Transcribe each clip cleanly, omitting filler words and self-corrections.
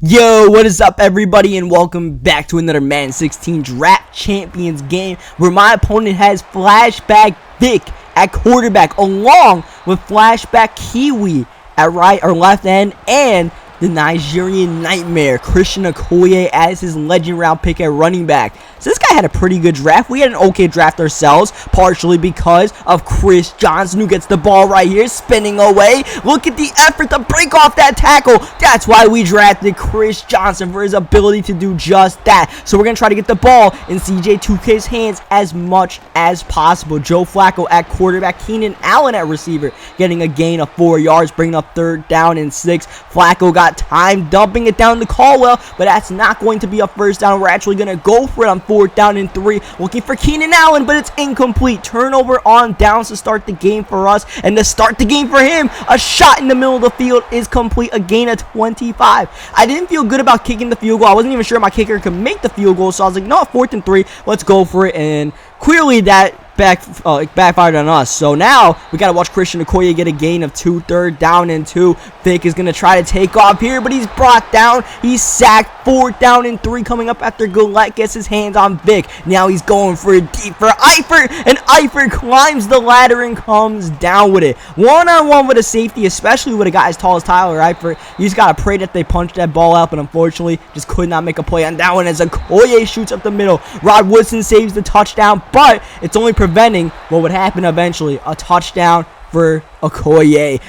Yo, what is up everybody, and welcome back to another Madden 16 Draft Champions game where my opponent has Flashback Vick at quarterback along with Flashback Kiwi at right or left end and the Nigerian Nightmare Christian Okoye as his legend round pick at running back. So this guy had a pretty good draft. We had an okay draft ourselves, partially because of Chris Johnson, who gets the ball right here, spinning away. Look at the effort to break off that tackle. That's why we drafted Chris Johnson, for his ability to do just that. So we're going to try to get the ball in CJ2K's hands as much as possible. Joe Flacco at quarterback, Keenan Allen at receiver, getting a gain of 4 yards, bringing up 3rd down and 6. Flacco got time dumping it down to Caldwell, but that's not going to be a first down. We're actually going to go for it on 4th down and 3, looking for Keenan Allen, but it's incomplete. Turnover on downs to start the game for us, and to start the game for him, a shot in the middle of the field is complete, a gain of 25. I didn't feel good about kicking the field goal. I wasn't even sure my kicker could make the field goal, so I was like, no, 4th and 3, let's go for it, and clearly that backfired on us. So now we gotta watch Christian Okoye get a gain of 2, 3rd down and 2. Vick is gonna try to take off here, but he's brought down. He's sacked. 4th down and 3 coming up after Gillette gets his hands on Vick. Now he's going for a deep for Eifert, and Eifert climbs the ladder and comes down with it. One-on-one with a safety, especially with a guy as tall as Tyler Eifert. You just gotta pray that they punch that ball out, but unfortunately just could not make a play on that one as Okoye shoots up the middle. Rod Woodson saves the touchdown, but it's only preventing what would happen eventually, a touchdown for Okoye.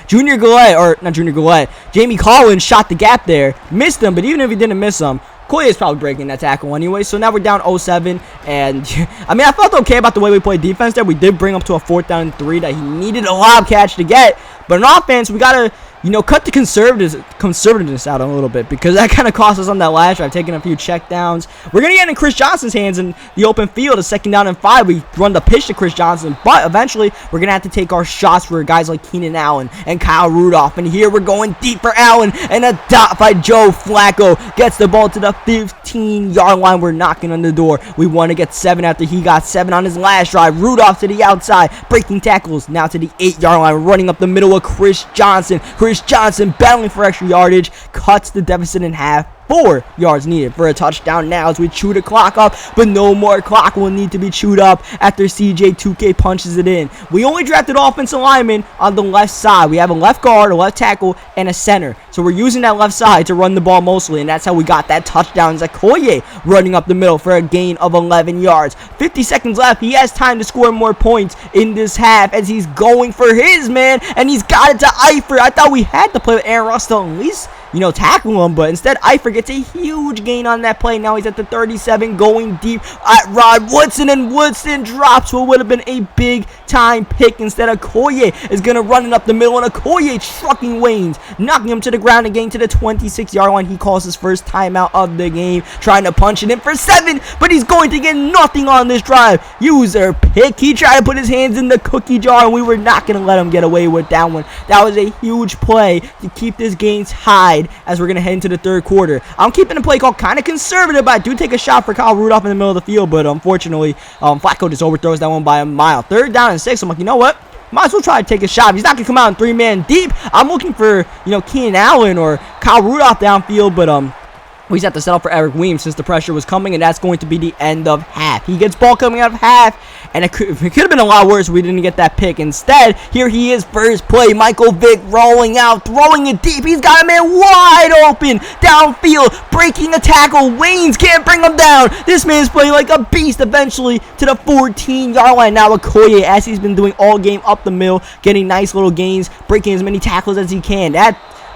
Jamie Collins shot the gap there, missed him, but even if he didn't miss him, Okoye is probably breaking that tackle anyway. So now we're down 0-7, and I mean, I felt okay about the way we played defense there. We did bring up to a 4th down and 3 that he needed a lob catch to get, but in offense, we gotta, cut the conservativeness out a little bit, because that kind of cost us on that last drive, taking a few check downs. We're going to get in Chris Johnson's hands in the open field, a 2nd down and 5. We run the pitch to Chris Johnson, but eventually we're going to have to take our shots for guys like Keenan Allen and Kyle Rudolph. And here we're going deep for Allen, and a dot by Joe Flacco gets the ball to the 15-yard line. We're knocking on the door. We want to get 7 after he got 7 on his last drive. Rudolph to the outside, breaking tackles, now to the 8-yard line, running up the middle of Chris Johnson. Chris Johnson battling for extra yardage, cuts the deficit in half. 4 yards needed for a touchdown now as we chew the clock up, but no more clock will need to be chewed up after CJ2K punches it in. We only drafted offensive linemen on the left side. We have a left guard, a left tackle, and a center. So we're using that left side to run the ball mostly, and that's how we got that touchdown. Okoye running up the middle for a gain of 11 yards. 50 seconds left. He has time to score more points in this half as he's going for his man, and he's got it to Eifert. I thought we had to play with Aaron Russell at least, tackle him, but instead Eifert gets a huge gain on that play. Now he's at the 37, going deep at Rod Woodson, and Woodson drops what would have been a big time pick. Instead, Okoye is going to run it up the middle, and Okoye trucking Waynes, knocking him to the ground and getting to the 26-yard line. He calls his first timeout of the game, trying to punch it in for 7, but he's going to get nothing on this drive. User pick. He tried to put his hands in the cookie jar, and we were not going to let him get away with that one. That was a huge play to keep this game tied as we're going to head into the 3rd quarter. I'm keeping the play call kind of conservative, but I do take a shot for Kyle Rudolph in the middle of the field, but unfortunately, Flacco just overthrows that one by a mile. 3rd down and 6. I'm like, you know what? Might as well try to take a shot. If he's not going to come out in 3-man deep, I'm looking for, Keenan Allen or Kyle Rudolph downfield, but we just have to settle for Eric Weems since the pressure was coming, and that's going to be the end of half. He gets ball coming out of half, and it could have been a lot worse if we didn't get that pick. Instead, here he is, first play. Michael Vick rolling out, throwing it deep. He's got a man wide open downfield, breaking a tackle. Waynes can't bring him down. This man's playing like a beast eventually to the 14-yard line. Now Okoye, as he's been doing all game, up the middle, getting nice little gains, breaking as many tackles as he can.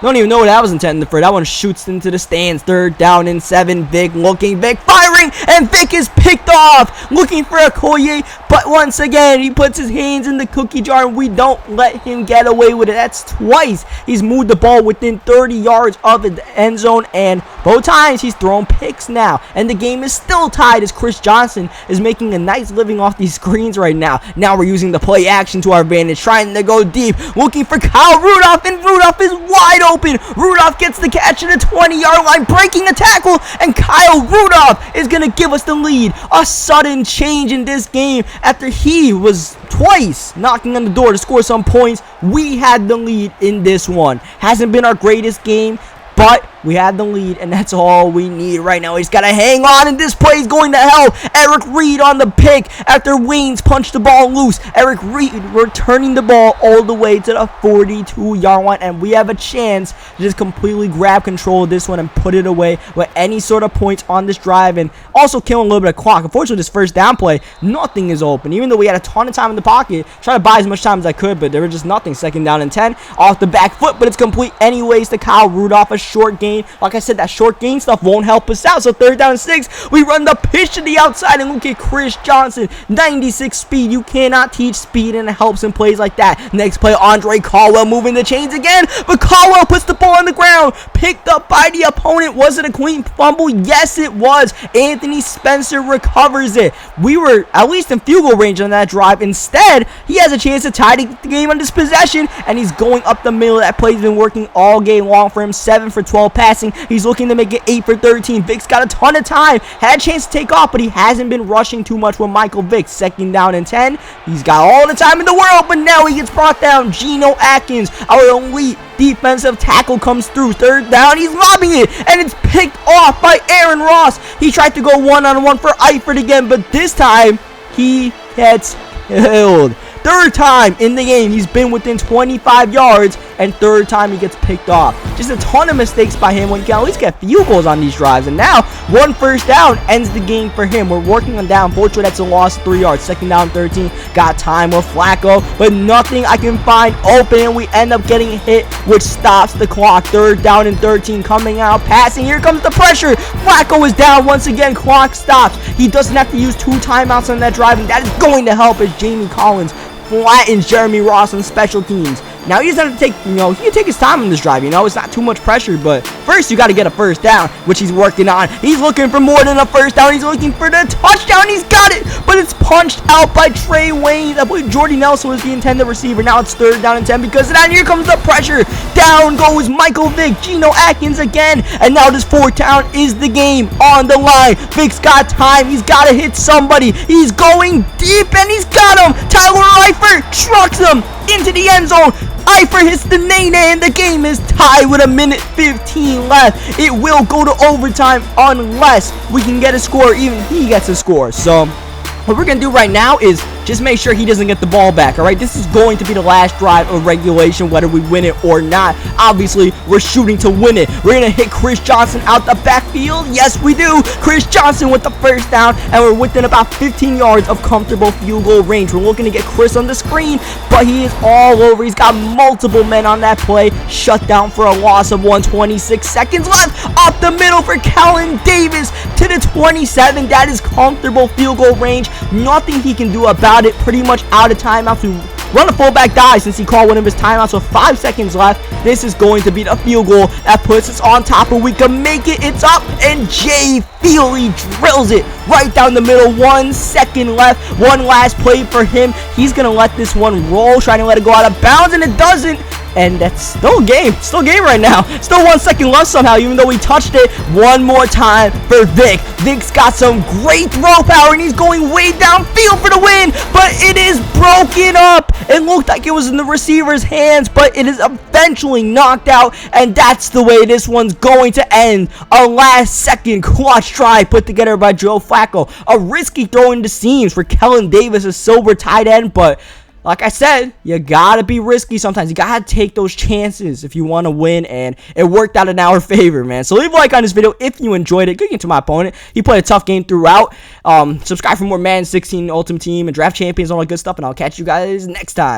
Don't even know what that was intended for. That one shoots into the stands. 3rd down and 7. Vick looking, Vick firing, and Vick is picked off. Looking for Okoye, but once again, he puts his hands in the cookie jar, and we don't let him get away with it. That's twice he's moved the ball within 30 yards of the end zone, and both times he's thrown picks now. And the game is still tied as Chris Johnson is making a nice living off these screens right now. Now we're using the play action to our advantage, trying to go deep, looking for Kyle Rudolph, and Rudolph is wide open. Rudolph gets the catch at the 20-yard line, breaking a tackle, and Kyle Rudolph is going to give us the lead. A sudden change in this game after he was twice knocking on the door to score some points. We had the lead in this one. Hasn't been our greatest game, but We had the lead, and that's all we need right now. He's got to hang on, and this play is going to hell. Eric Reed on the pick after Waynes punched the ball loose. Eric Reed returning the ball all the way to the 42-yard line, and we have a chance to just completely grab control of this one and put it away with any sort of points on this drive, and also killing a little bit of clock. Unfortunately, this first down play, nothing is open. Even though we had a ton of time in the pocket, trying to buy as much time as I could, but there was just nothing. Second down and 10 off the back foot, but it's complete anyways to Kyle Rudolph. A short gain. Like I said, that short gain stuff won't help us out. So third down and 6, we run the pitch to the outside, and look at Chris Johnson, 96 speed. You cannot teach speed, and it helps in plays like that. Next play, Andre Caldwell moving the chains again, but Caldwell puts the ball on the ground, picked up by the opponent. Was it a clean fumble? Yes, it was. Anthony Spencer recovers it. We were at least in field goal range on that drive. Instead, he has a chance to tie the game on this possession, and he's going up the middle. That play's been working all game long for him. 7 for 12 passing. He's looking to make it 8 for 13. Vick's got a ton of time. Had a chance to take off, but he hasn't been rushing too much with Michael Vick. Second down and 10. He's got all the time in the world, but now he gets brought down. Geno Atkins, our elite defensive tackle, comes through. Third down, he's lobbing it, and it's picked off by Aaron Ross. He tried to go one-on-one for Eifert again, but this time he gets killed. Third time in the game, he's been within 25 yards, and third time he gets picked off. Just a ton of mistakes by him when you can at least get field goals on these drives. And now, one first down ends the game for him. We're working on down. Fortunately, that's a loss, 3 yards. Second down, 13. Got time with Flacco, but nothing I can find open, and we end up getting hit, which stops the clock. Third down and 13, coming out, passing. Here comes the pressure. Flacco is down once again. Clock stops. He doesn't have to use 2 timeouts on that drive, and that is going to help as Jamie Collins flattens Jeremy Ross on special teams. Now he doesn't have to take, he can take his time on this drive, it's not too much pressure, but first you got to get a first down, which he's working on. He's looking for more than a first down. He's looking for the touchdown. He's got it, but it's punched out by Trey Waynes. I believe Jordy Nelson was the intended receiver. Now it's third down and 10 because of that. And here comes the pressure. Down goes Michael Vick, Geno Atkins again, and now this fourth down is the game on the line. Vick's got time. He's got to hit somebody. He's going deep, and he's got him. Tyler Eifert trucks him into the end zone. Eifert hits the nene, and the game is tied with 1:15 left. It will go to overtime unless we can get a score. Even he gets a score. So what we're going to do right now is just make sure he doesn't get the ball back, all right? This is going to be the last drive of regulation, whether we win it or not. Obviously, we're shooting to win it. We're going to hit Chris Johnson out the backfield. Yes, we do. Chris Johnson with the first down, and we're within about 15 yards of comfortable field goal range. We're looking to get Chris on the screen, but he is all over. He's got multiple men on that play. Shut down for a loss of 1:26 seconds left. Up the middle for Kellen Davis to the 27. That is comfortable field goal range. Nothing he can do about it. Pretty much out of timeouts. We run a fullback dive since he called one of his timeouts with 5 seconds left. This is going to be the field goal that puts us on top, and we can make it. It's up, and Jay Feely drills it right down the middle. 1 second left. One last play for him. He's going to let this one roll, trying to let it go out of bounds, and it doesn't. And that's still game. Still game right now. Still 1 second left somehow, even though we touched it. One more time for Vick. Vick's got some great throw power, and he's going way downfield for the win. But it is broken up. It looked like it was in the receiver's hands, but it is eventually knocked out. And that's the way this one's going to end. A last-second clutch try put together by Joe Flacco. A risky throw into seams for Kellen Davis, a sober tight end, but like I said, you gotta be risky sometimes. You gotta take those chances if you want to win, and it worked out in our favor, man. So leave a like on this video if you enjoyed it. Good game to my opponent. He played a tough game throughout. Subscribe for more Madden 16 Ultimate Team and Draft Champions, all that good stuff, and I'll catch you guys next time.